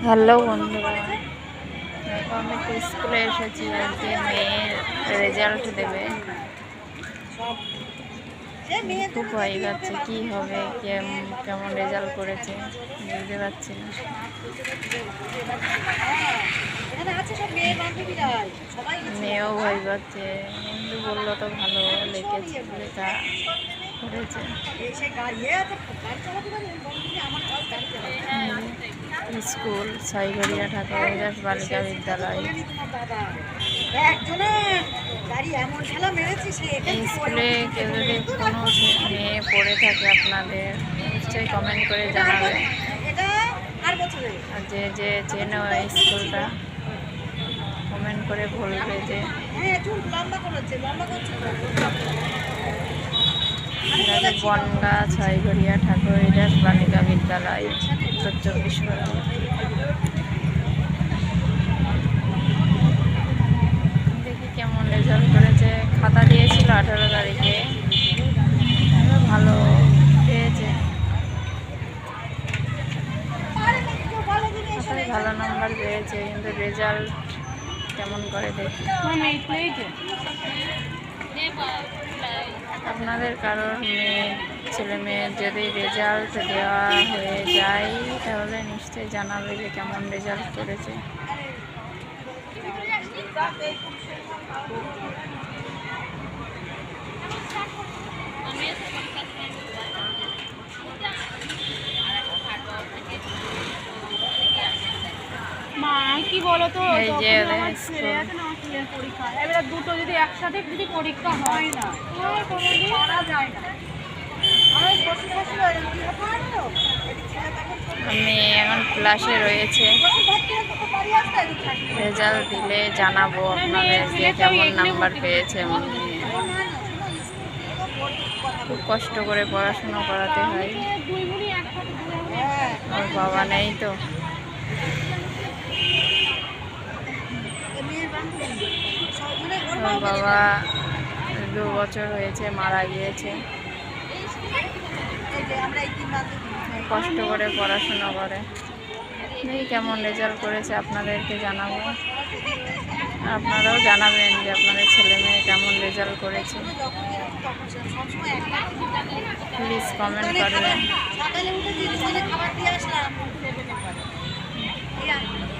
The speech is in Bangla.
হ্যালো বন্ধুরা, এখন আমি একটু স্কুলে এসেছি। আজকে মেয়ের রেজাল্ট দেবে। খুব ভয় পাচ্ছে, কি হবে, কেমন রেজাল্ট করেছে বুঝতে পারছি না। মেয়েও ভয় পাচ্ছে, কিন্তু বললো তো ভালো লিখেছে, লেখা করেছে। স্কুল ছয়ঘরিয়া ঠাকুর হরিদাস বালিকা বিদ্যালয়। এই স্কুলে কেউ যদি কোনো মেয়ে পড়ে থাকে আপনাদের, নিশ্চয়ই কমেন্ট করে জানাবে। আর যে চেনো এই স্কুলটা, কমেন্ট করে বলবে যে বনগা ছয়ঘরিয়া ঠাকুর হরিদাস বালিকা বিদ্যালয়, উত্তর 24 পরগনা। দেখি কেমন রেজাল্ট করেছে। খাতা দিয়েছিল 18 তারিখে, ভালো পেয়েছে, খাতায় ভালো নাম্বার পেয়েছে, কিন্তু রেজাল্ট কেমন করে দেখি। আপনাদের কারোর ছেলে মেয়ের যদি রেজাল্ট দেওয়া হয়ে যায়, তাহলে নিশ্চয়ই জানাবে যে কেমন রেজাল্ট করেছে। মা কি বলো তো, এই যে পরীক্ষা এবারে দুটো যদি একসাথে যদি পরীক্ষা হয় না, করা যায় না। আমি এখন ক্লাসে রয়েছে, রেজাল্ট দিলে জানাবো আপনাদের যে কেমন নাম্বার পেয়েছে। খুব কষ্ট করে পড়াশোনা করাতে হয়, ওর বাবা নেই তো। ওর বাবা 2 বছর হয়েছে মারা গিয়েছে। কষ্ট করে পড়াশোনা করে। দেখি কেমন রেজাল্ট করেছে, আপনাদেরকে জানাবো। আপনারাও জানাবেন যে আপনাদের ছেলে মেয়ে কেমন রেজাল্ট করেছে। প্লিজ কমেন্ট করবেন।